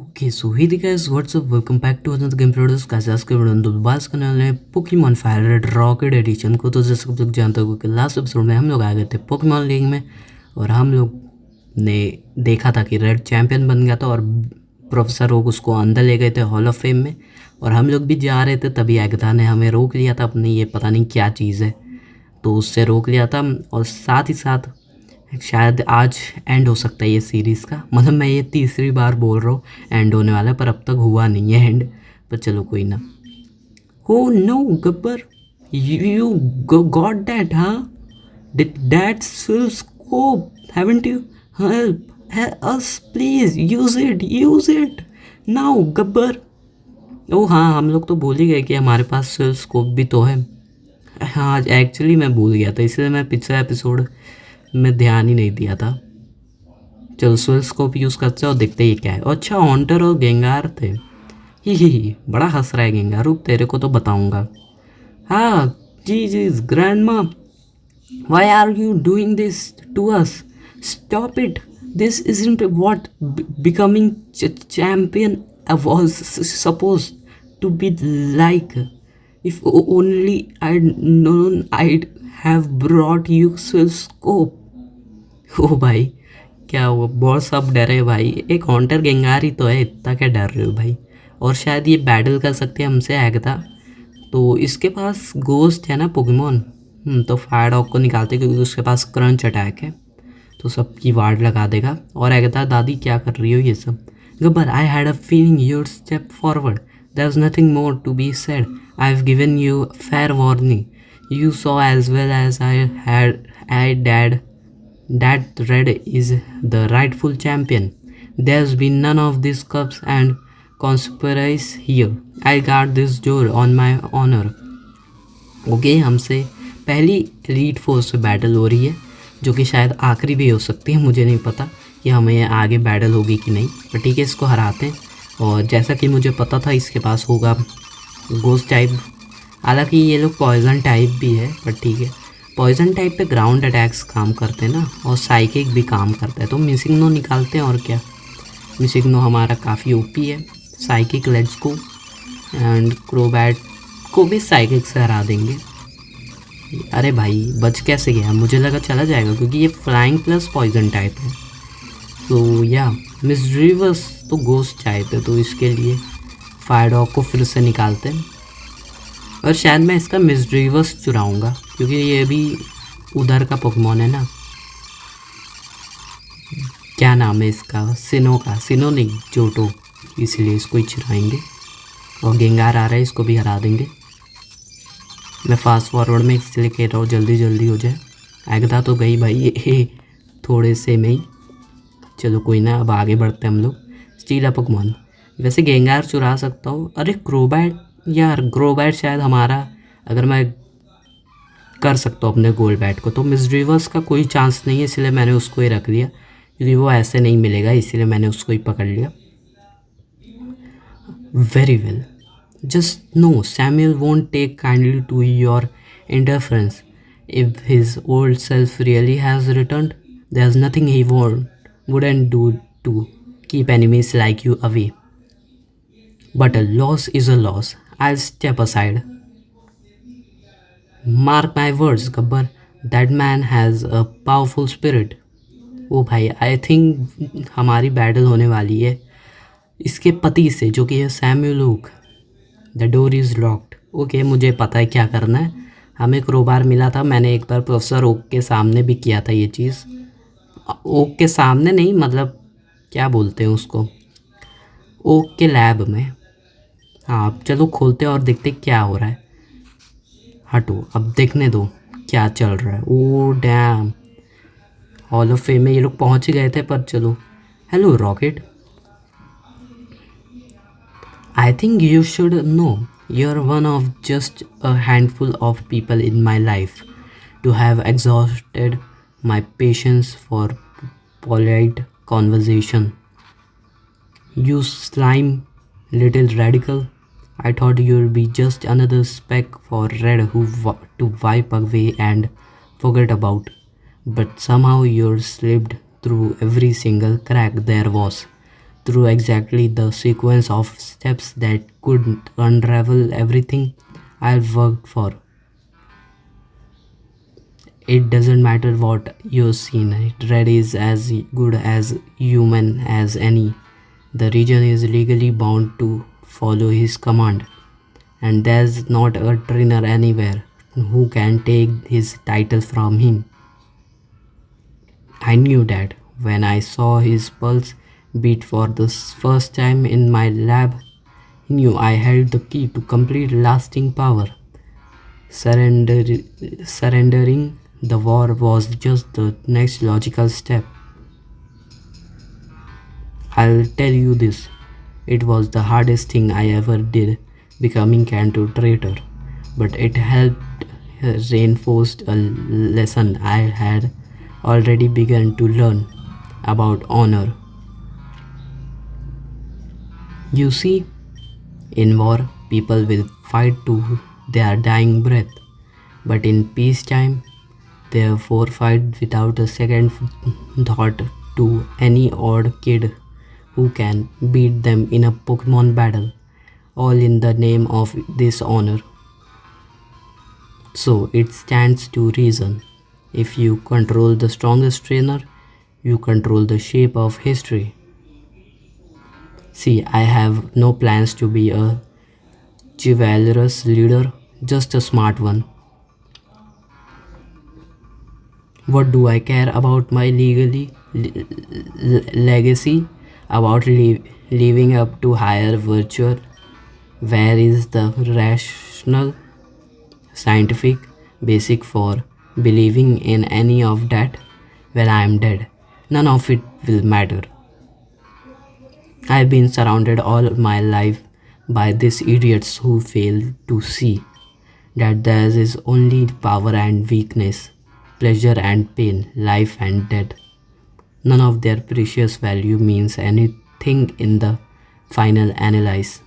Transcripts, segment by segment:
Okay so hey guys what's up welcome back to another game produce guys. आज के video में दोबारा करने वाले हैं Pokemon fire red rocket edition को। तो जैसे आप लोग जानते हो कि लास्ट एपिसोड में हम लोग आ गए थे पोकेमॉन लीग में और हम लोग ने देखा था कि रेड चैंपियन बन गया था और प्रोफेसर ओक उसको अंदर ले गए थे हॉल ऑफ फेम में। और हम लोग भी जा रहे थे, तभी एगथा ने हमें रोक लिया था अपनी ये पता नहीं क्या चीज़ है, तो उससे रोक लिया था। और साथ ही साथ शायद आज एंड हो सकता है ये सीरीज़ का, मतलब मैं ये तीसरी बार बोल रहा हूँ एंड होने वाला है, पर अब तक हुआ नहीं है एंड। पर चलो कोई ना। हो no Gabbar, you got that? हाँ, that's full scope, haven't you? Help us please, use it now Gabbar. ओ हाँ, हम लोग तो भूल ही गए कि हमारे पास फुल स्कोप भी तो है। हाँ एक्चुअली मैं भूल गया था, इसलिए मैं पिछले एपिसोड में ध्यान ही नहीं दिया था। चलो स्विल स्कोप यूज़ करते हैं और देखते ही क्या है। अच्छा हॉन्टर और गेंगार थे। ही बड़ा हंस रहा है गेंगार, रुक तेरे को तो बताऊंगा। हाँ जी जी grandma, why are you doing this to us? Stop it, this isn't what becoming champion was supposed to be like. If only I'd known, I'd have brought you scope. ओ भाई क्या हुआ? बहुत सब डरे भाई, एक हॉन्टर गेंगार ही तो है, इतना क्या डर रहे हो भाई? और शायद ये बैटल कर सकते हैं हमसे एगथा, तो इसके पास गोस्ट है ना पोकेमॉन। तो फायर डॉग को निकालते क्योंकि उसके पास क्रंच अटैक है, तो सबकी वार्ड लगा देगा। और एगथा दादी क्या कर रही हो ये सब? Gabbar, I had a feeling you'd step forward, there was nothing more to be said, I have given you fair warning, you saw as well as I did that Red is the rightful champion. There's been none of these cups and conspiracies here. I guard this door on my honor. Okay, हमसे पहली elite force से battle हो रही है, जो कि शायद आखिरी भी हो सकती है। मुझे नहीं पता कि हमें आगे बैटल होगी कि नहीं, पर ठीक है इसको हराते हैं। और जैसा कि मुझे पता था इसके पास होगा गोस्ट टाइप, हालांकि ये लोग पॉइजन टाइप भी है, पर ठीक है। पॉइजन टाइप पे ग्राउंड अटैक्स काम करते हैं ना, और साइकिक भी काम करता है, तो मिसिंगनो निकालते हैं। और क्या, मिसिंगनो हमारा काफ़ी ओपी है। साइकिक लेट्स को, एंड क्रोबैट को भी साइकिक से हरा देंगे। अरे भाई बच कैसे गया? मुझे लगा चला जाएगा क्योंकि ये फ्लाइंग प्लस पॉइजन टाइप है। तो या मिसड्रीवस तो गोस्ट टाइप है, तो इसके लिए फायर डॉग को फिर से निकालते हैं। और शायद मैं इसका मिसड्रीवस चुराऊँगा क्योंकि ये भी उधर का पोकेमॉन है ना। क्या नाम है इसका? सिनो नहीं, जोटो, इसलिए इसको ही चुराएंगे। और गेंगार आ रहा है, इसको भी हरा देंगे। मैं फास्ट फॉरवर्ड में इसलिए कह रहा हूँ जल्दी जल्दी हो जाए। एगथा तो गई भाई ये थोड़े से में ही। चलो कोई ना, अब आगे बढ़ते हैं हम लोग। स्टीला पोकेमॉन, वैसे गेंगार चुरा सकता हूँ। अरे क्रोबैट, यार ग्रोबैट शायद हमारा, अगर मैं कर सकता हूँ अपने गोल बैट को, तो मिसड्रीवर्स का कोई चांस नहीं है, इसलिए मैंने उसको ही रख लिया क्योंकि वो ऐसे नहीं मिलेगा, इसीलिए मैंने उसको ही पकड़ लिया। Very well, just know Samuel won't take kindly to your interference. If his old self really has returned, there is nothing he wouldn't do to keep enemies like you away. But a loss is a loss. I'll step aside. Mark my words, Gabbar. That man has a powerful spirit. ओ भाई, I think हमारी battle होने वाली है इसके पति से, जो कि है Samuel Oak. The door is locked. Okay, मुझे पता है क्या करना है। हमें क्रोबार मिला था, मैंने एक बार प्रोफेसर ओक के सामने भी किया था ये चीज़। ओक के सामने नहीं, मतलब क्या बोलते हैं उसको, ओक के लैब में। हाँ चलो खोलते हैं और देखते क्या हो रहा है। हटो, अब देखने दो क्या चल रहा है। Oh damn, hall of fame में ये लोग पहुंच ही गए थे, पर चलो। Hello rocket, I think you should know you are one of just a handful of people in my life to have exhausted my patience for polite conversation. You slime little radical. I thought you'd be just another speck for Red to wipe away and forget about. But somehow you slipped through every single crack there was. through exactly the sequence of steps that could unravel everything I've worked for. It doesn't matter what you've seen, Red is as good as human as any. The region is legally bound to follow his command, and there's not a trainer anywhere who can take his title from him. I knew that when I saw his pulse beat for the first time in my lab, I knew I held the key to complete lasting power. Surrender, Surrendering the war was just the next logical step. I'll tell you this, it was the hardest thing I ever did, becoming Canto traitor, but it helped reinforce a lesson I had already begun to learn about honor. You see, in war, people will fight to their dying breath, but in peacetime, they fight without a second thought to any odd kid who can beat them in a Pokemon battle, all in the name of this honor. So it stands to reason. If you control the strongest trainer, you control the shape of history. See, I have no plans to be a chivalrous leader, just a smart one. What do I care about my legacy? About living up to higher virtue? Where is the rational, scientific basic for believing in any of that? When I am dead, none of it will matter. I've been surrounded all my life by these idiots who fail to see that there is only power and weakness, pleasure and pain, life and death. None of their precious value means anything in the final analysis.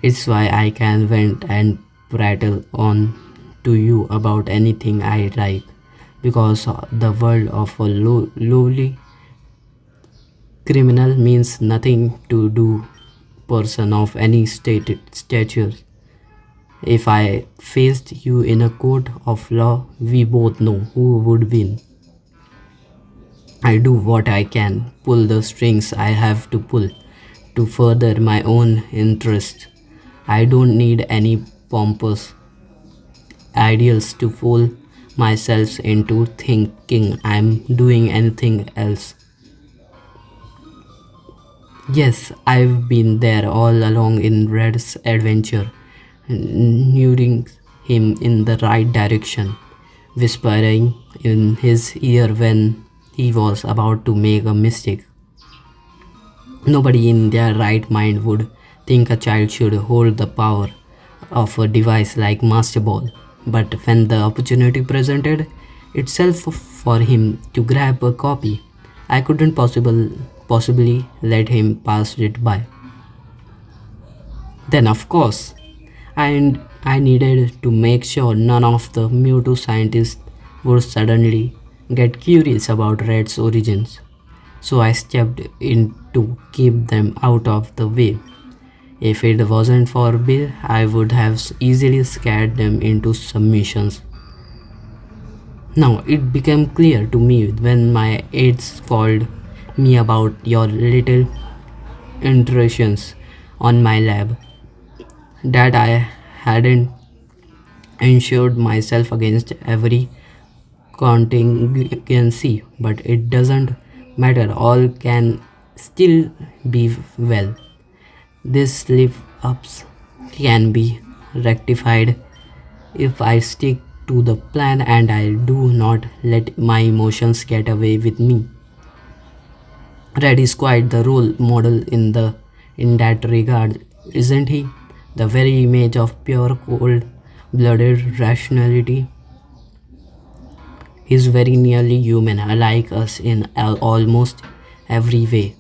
It's why I can vent and prattle on to you about anything I like, because the world of a lowly criminal means nothing to do person of any stature. If I faced you in a court of law, we both know who would win. I do what I can, pull the strings I have to pull to further my own interest. I don't need any pompous ideals to fool myself into thinking I'm doing anything else. Yes, I've been there all along in Red's adventure, nudging him in the right direction, whispering in his ear when he was about to make a mistake. Nobody in their right mind would think a child should hold the power of a device like Master Ball. But when the opportunity presented itself for him to grab a copy, I couldn't possibly let him pass it by. Then, of course, I needed to make sure none of the Mewtwo scientists would suddenly get curious about Red's origins. So I stepped in to keep them out of the way. If it wasn't for Bill, I would have easily scared them into submissions. Now it became clear to me when my aides called me about your little intrusions on my lab that I hadn't insured myself against every contingency, but it doesn't matter, all can still be well. These slip ups can be rectified if I stick to the plan and I do not let my emotions get away with me. Red is quite the role model in that regard, isn't he? The very image of pure cold-blooded rationality. He's very nearly human, like us in almost every way.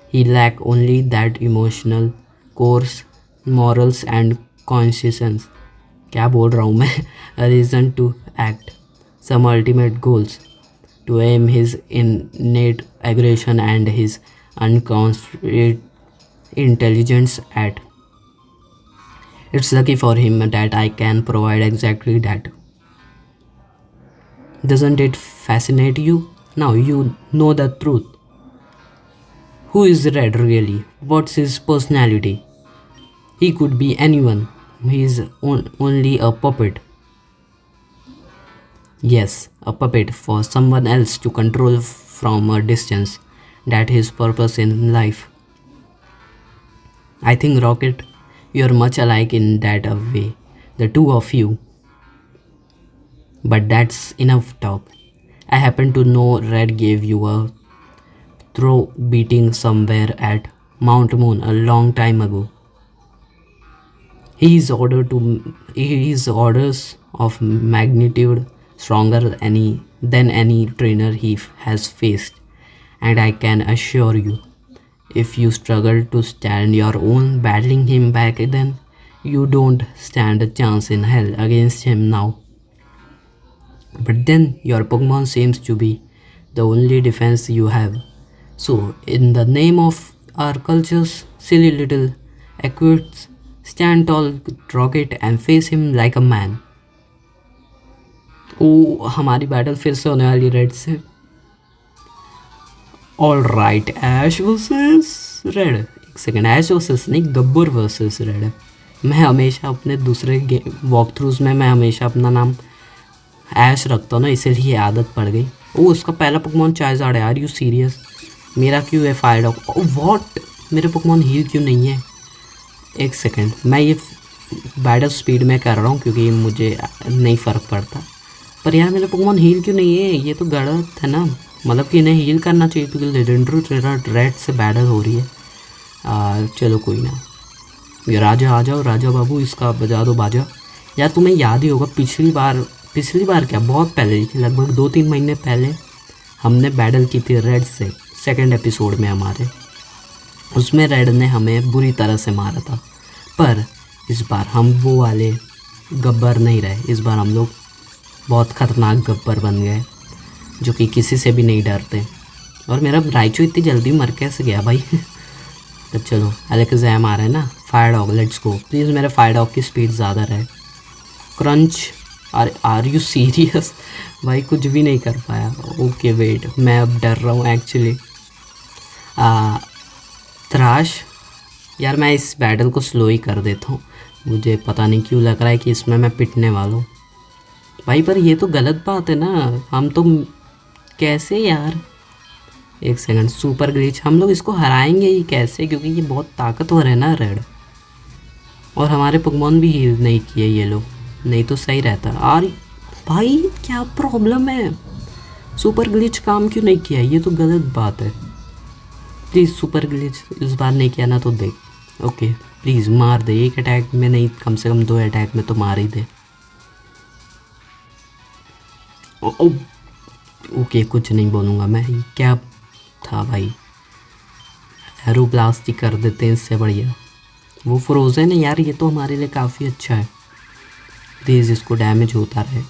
He lacks only that emotional course, morals and conscience. क्या बोल रहा हूँ मैं? A reason to act, some ultimate goals. to aim his innate aggression and his unconscious intelligence at. It's lucky for him that I can provide exactly that. Doesn't it fascinate you? Now you know the truth. Who is Red really? What's his personality? He could be anyone. He is only a puppet. Yes, a puppet for someone else to control from a distance. That his purpose in life. I think Rocket, you're much alike in that way. The two of you. But that's enough talk. I happen to know Red gave you a throw beating somewhere at Mount Moon a long time ago. His orders of magnitude stronger than any trainer he has faced, and I can assure you, if you struggle to stand your own battling him back then, you don't stand a chance in hell against him now. But then your Pokemon seems to be the only defense you have. So, in the name of our culture's silly little equips, stand tall, Rocket, and face him like a man. ओ हमारी battle फिर से होने वाली red से. All right, Ash versus red. एक second, Ash versus नहीं, Gabbar versus red है. मैं हमेशा अपने दूसरे वॉक थ्रूज में मैं हमेशा अपना नाम ऐश रखता हूँ ना, इसीलिए आदत पड़ गई. ओ उसका पहला पोकेमॉन चार्जार्ड है. Are you serious? मेरा क्यों है फायर डॉग? व्हाट, मेरे पोकेमॉन हील क्यों नहीं है? एक सेकेंड, मैं ये बैटल स्पीड में कर रहा हूँ क्योंकि मुझे नहीं फ़र्क पड़ता. पर यार मेरे पोकेमॉन हील क्यों नहीं है? ये तो गलत है ना. मतलब कि इन्हें हील करना चाहिए क्योंकि लेजेंडरी रेड से बैटल हो रही है. चलो कोई ना. ये राजा आ जाओ, राजा बाबू इसका बजा दो बाजा. यार तुम्हें याद ही होगा पिछली बार क्या, बहुत पहले, लगभग 2-3 महीने पहले हमने बैटल की थी रेड से. सेकंड एपिसोड में हमारे, उसमें रेड ने हमें बुरी तरह से मारा था. पर इस बार हम वो वाले गब्बर नहीं रहे. इस बार हम लोग बहुत ख़तरनाक गब्बर बन गए जो कि किसी से भी नहीं डरते. और मेरा राइचो इतनी जल्दी मर कैसे गया भाई? तो चलो एलेक्ज़ाम आ रहा है ना. Fire dog, let's go. Please मेरे फायर डॉग की स्पीड ज़्यादा रहे. क्रंच. आर यू सीरियस भाई? कुछ भी नहीं कर पाया. ओके वेट, मैं अब डर रहा हूँ एक्चुअली. थ्राश. यार मैं इस बैटल को स्लो ही कर देता हूँ. मुझे पता नहीं क्यों लग रहा है कि इसमें मैं पिटने वाला हूँ भाई. पर ये तो गलत बात है ना. हम तो कैसे यार? एक सेकंड, सुपर ग्लिच. हम लोग इसको हराएंगे ही कैसे? क्योंकि ये बहुत ताकतवर है ना रेड. और हमारे पोकेमॉन भी हील नहीं किए ये लोग, नहीं तो सही रहता. और भाई क्या प्रॉब्लम है? सुपर ग्लिच काम क्यों नहीं किया? ये तो गलत बात है. प्लीज़ सुपर ग्लिच इस बार नहीं किया ना तो देख. ओके प्लीज़ मार दे. एक अटैक में नहीं, कम से कम 2 अटैक में तो मार ही दे. ओके कुछ नहीं बोलूँगा मैं. क्या था भाई? एरो ब्लास्ट ही कर देते हैं, इससे बढ़िया. वो फ्रोज़न है यार, ये तो हमारे लिए काफ़ी अच्छा है. प्लीज़ इसको डैमेज होता रहे.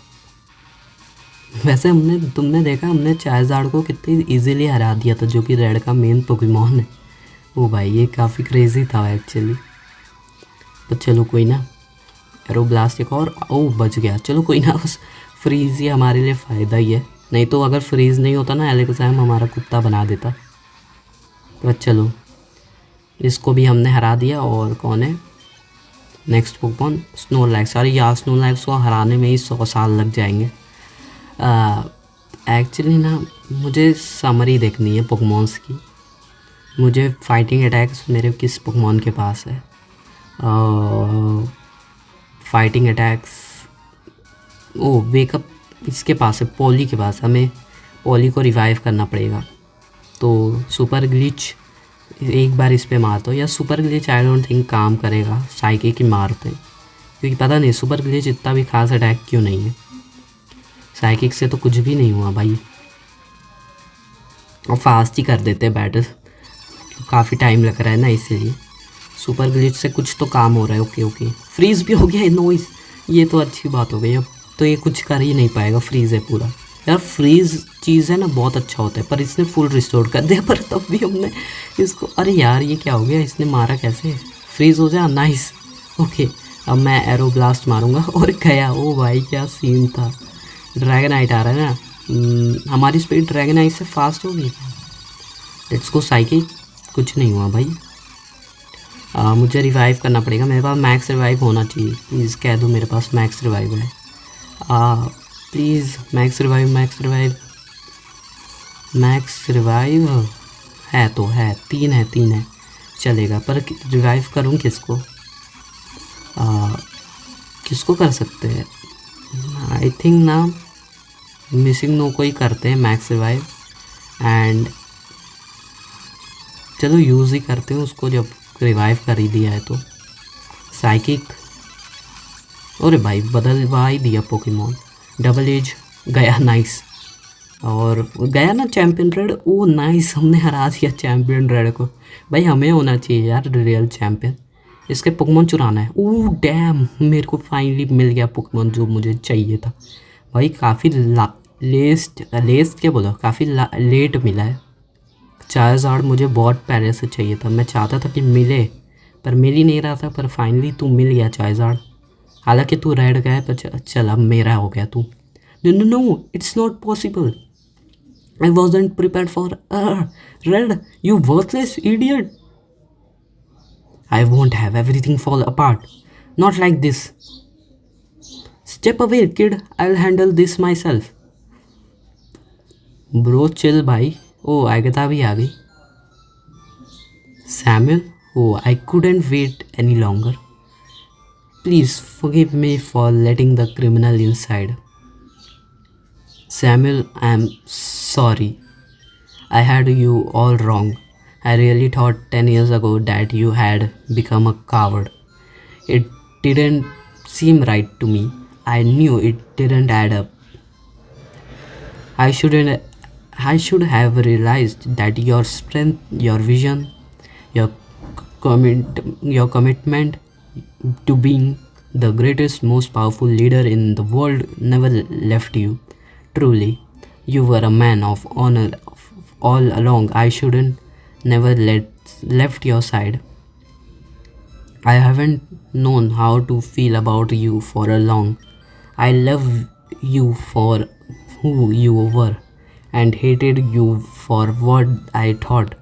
वैसे तुमने देखा हमने चार्जार्ड को कितनी इजीली हरा दिया था, जो कि रेड का मेन पोकेमॉन है. ओ भाई ये काफ़ी क्रेज़ी था एक्चुअली. तो चलो कोई ना, एरो ब्लास्ट एक और. ओ बच गया. चलो कोई ना, उस फ्रीज़ ही हमारे लिए फ़ायदा ही है. नहीं तो अगर फ्रीज़ नहीं होता ना, एलेक्ज़ाम हमारा कुत्ता बना देता. तो चलो इसको भी हमने हरा दिया. और कौन है नेक्स्ट पोकेमॉन? स्नोलैक्स. अरे यार स्नोलैक्स को हराने में ही 100 साल लग जाएंगे. एक्चुअली ना मुझे समरी देखनी है पोकेमॉन्स की. मुझे फाइटिंग अटैक्स मेरे किस पोकेमॉन के पास है? फाइटिंग अटैक्स, ओ वेकअप इसके पास है, पॉली के पास. हमें पॉली को रिवाइव करना पड़ेगा. तो सुपर ग्लिच एक बार इस पे मारता हूँ. या super glitch I don't think काम करेगा. साइकिक ही मारते हैं क्योंकि पता नहीं सुपर ग्लिच इतना भी खास अटैक क्यों नहीं है. साइकिक से तो कुछ भी नहीं हुआ भाई. और फास्ट ही कर देते हैं बैटल. काफ़ी टाइम लग रहा है ना, इसीलिए. सुपर ग्लिच से कुछ तो काम हो रहा है. ओके ओके, फ्रीज़ भी हो गया है. नॉइस, ये तो अच्छी बात हो गई. अब तो ये कुछ कर ही नहीं पाएगा, फ्रीज़ है पूरा. यार फ्रीज चीज़ है ना बहुत अच्छा होता है, पर इसने फुल रिस्टोर कर दिया, पर तब भी हमने इसको, अरे यार ये क्या हो गया, इसने मारा कैसे? फ्रीज हो जा, नाइस। ओके, अब मैं एरो ब्लास्ट मारूंगा और गया। ओ भाई क्या सीन था। ड्रैगनाइट आ रहा है ना। हमारी स्पीड ड्रैगनाइट से फास्ट होगी। Let's go cycle. कुछ नहीं हुआ भाई। मुझे रिवाइव करना पड़ेगा, मेरे पास मैक्स रिवाइव होना चाहिए। प्लीज़ कह दो मेरे पास मैक्स रिवाइव है। Please max revive, max revive, max revive है तो है, 3 है, 3 है, चलेगा। पर रिवाइव करूँ किसको? किसको कर सकते हैं? आई थिंक ना मिसिंग नो को ही करते हैं मैक्स रिवाइव। एंड चलो यूज़ ही करते हैं उसको, जब रिवाइव कर ही दिया है तो। साइकिक, अरे भाई बदलवा ही दिया पोकेमॉन। डबल एज गया, नाइस। और गया ना चैम्पियन रेड। ओ नाइस, हमने हरा दिया चैम्पियन रेड को। भाई हमें होना चाहिए यार रियल चैम्पियन। इसके पोकेमॉन चुराना है। ओ डैम, मेरे को फाइनली मिल गया पोकेमॉन जो मुझे चाहिए था। भाई काफ़ी लेस्ट क्या बोला, काफ़ी लेट मिला है। चार्जर्ड मुझे बहुत पहले से चाहिए था, मैं चाहता था कि मिले, पर मिल ही नहीं रहा था। पर फाइनली तू मिल गया चार्जर्ड। हालांकि तू रेड गया, पर चल अब मेरा हो गया तू। No no no, it's not possible. I wasn't prepared for red, you worthless idiot. I won't have everything fall apart, not like this. Step away kid, I will handle this myself. Bro chill भाई। Oh Agatha भी आ गई। Samuel, oh I couldn't wait any longer. Please forgive me for letting the criminal inside. Samuel, I am sorry. I had you all wrong. I really thought 10 years ago that you had become a coward. It didn't seem right to me. I knew it didn't add up. I shouldn't I should have realized that your strength, your vision, your your commitment to being the greatest, most powerful leader in the world never left you. Truly, you were a man of honor all along. I shouldn't never left your side. I haven't known how to feel about you for a long. I love you for who you were and hated you for what I thought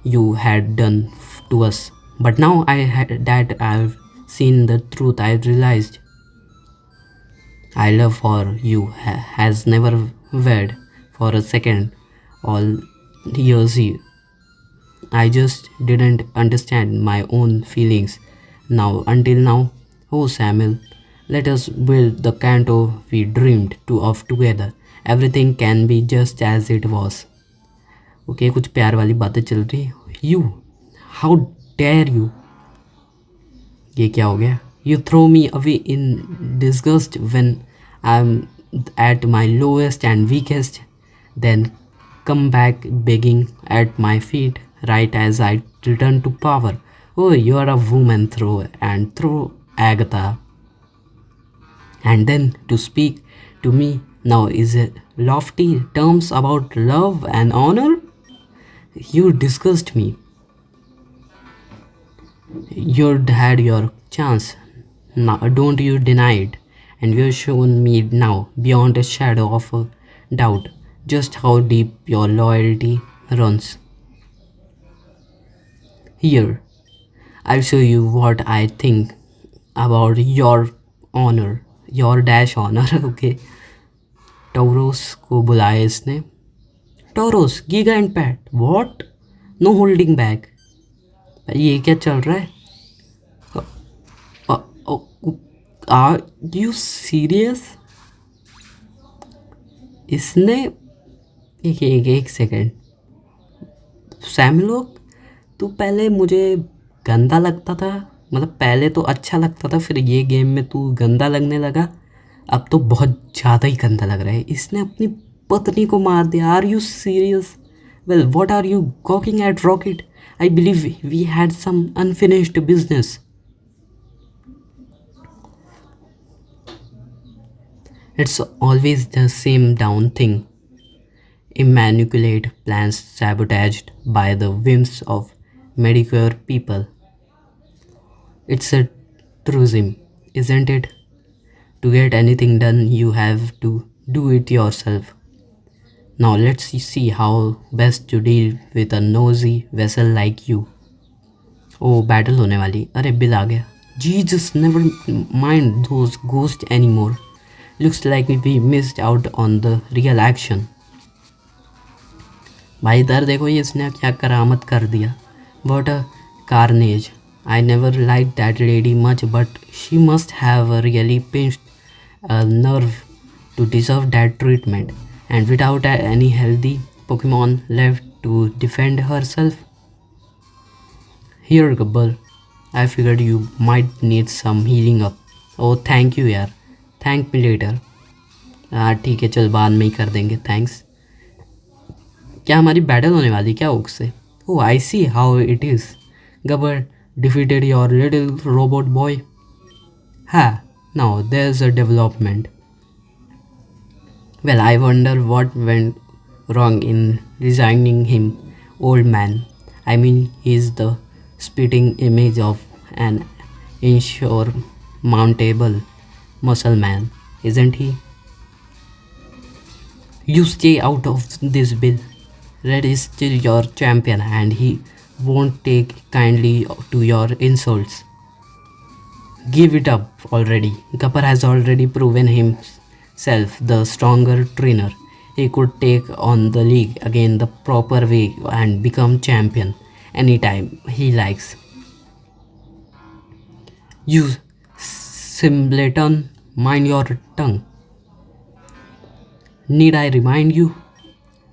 you had done to us. But now that I've seen the truth, I realized I love for you has never wavered for a second. All years I just didn't understand my own feelings now until now. Oh Samuel, let us build the canto we dreamed of together. Everything can be just as it was. Okay, कुछ प्यार वाली बातें चल रही। You, how dare you? ये क्या हो गया? You throw me away in disgust when I'm at my lowest and weakest, then come back begging at my feet right as I return to power. Oh, you're a woman through Agatha. And then to speak to me now is it lofty terms about love and honor? You disgust me. You had your chance. Now don't you deny it. And you've shown me now, beyond a shadow of a doubt, just how deep your loyalty runs. Here, I'll show you what I think about your honor, your dash honor, okay? Toros को बुलाया इसने। Toros, Giga and Pat, what? No holding back. ये क्या चल रहा है? Are you serious? इसने एक सेकेंड। सैमुअल, तू पहले मुझे गंदा लगता था, मतलब पहले तो अच्छा लगता था, फिर ये गेम में तू गंदा लगने लगा, अब तो बहुत ज़्यादा ही गंदा लग रहा है। इसने अपनी पत्नी को मार दिया। Are you serious? Well what are you gawking at Rocket? I believe we had some unfinished business. It's always the same down thing. Immaculate plans sabotaged by the whims of mediocre people. It's a truism, isn't it? To get anything done, you have to do it yourself. Now let's see how best to deal with a nosy vessel like you. Oh battle होने वाली, अरे bill आ गया. Jesus, never mind those ghosts anymore. Looks like we missed out on the real action. भाई इधर देखो ये इसने क्या करामत कर दिया. What a carnage. I never liked that lady much, but she must have really pinched a nerve to deserve that treatment. And without any healthy Pokemon left to defend herself. Here, Gabbar. I figured you might need some healing up. Oh, thank you यार. Thank me later. हाँ ठीक है, चल बाद में ही कर देंगे, thanks. क्या हमारी बैटल होने वाली क्या ओक से? Oh, I see how it is. Gabbar defeated your little robot boy. Ha, now there's a development. Well, I wonder what went wrong in resigning him, old man. I mean, he's the spitting image of an insurmountable muscle man, isn't he? You stay out of this, Bill. Red is still your champion and he won't take kindly to your insults. Give it up already. Gapar has already proven himself the stronger trainer. He could take on the league again the proper way and become champion anytime he likes. You simpleton, mind your tongue. Need I remind you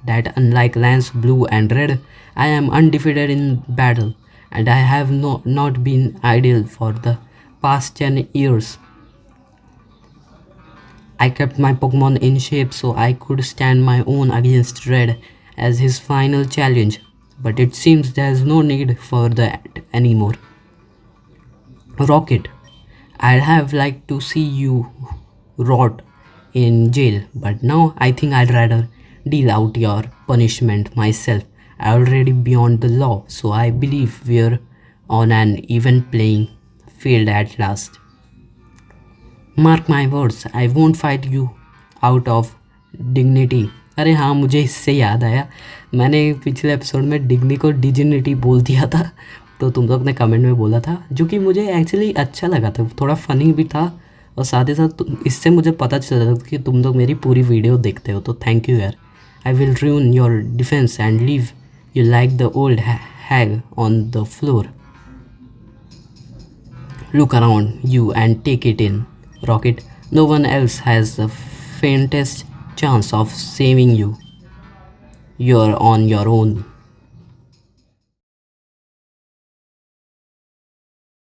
that unlike Lance Blue and Red, I am undefeated in battle and I have not been idle for the past 10 years. I kept my Pokemon in shape so I could stand my own against Red as his final challenge, but it seems there's no need for that anymore. Rocket, I'd have liked to see you rot in jail, but now I think I'd rather deal out your punishment myself. I'm already beyond the law, so I believe we're on an even playing field at last. Mark my words, I won't fight you out of dignity. अरे हाँ, मुझे इससे याद आया, मैंने पिछले episode में डिग्नी को डिजिनिटी बोल दिया था, तो तुम लोग ने कमेंट में बोला था, जो कि मुझे एक्चुअली अच्छा लगा था, थोड़ा फ़नी भी था, और साथ ही साथ इससे मुझे पता चला था कि तुम लोग मेरी पूरी वीडियो देखते हो, तो थैंक यू यार. I will ruin your defense and leave you like the old hag on the floor. Look around you and take it in, Rocket. No one else has the faintest chance of saving you. You're on your own.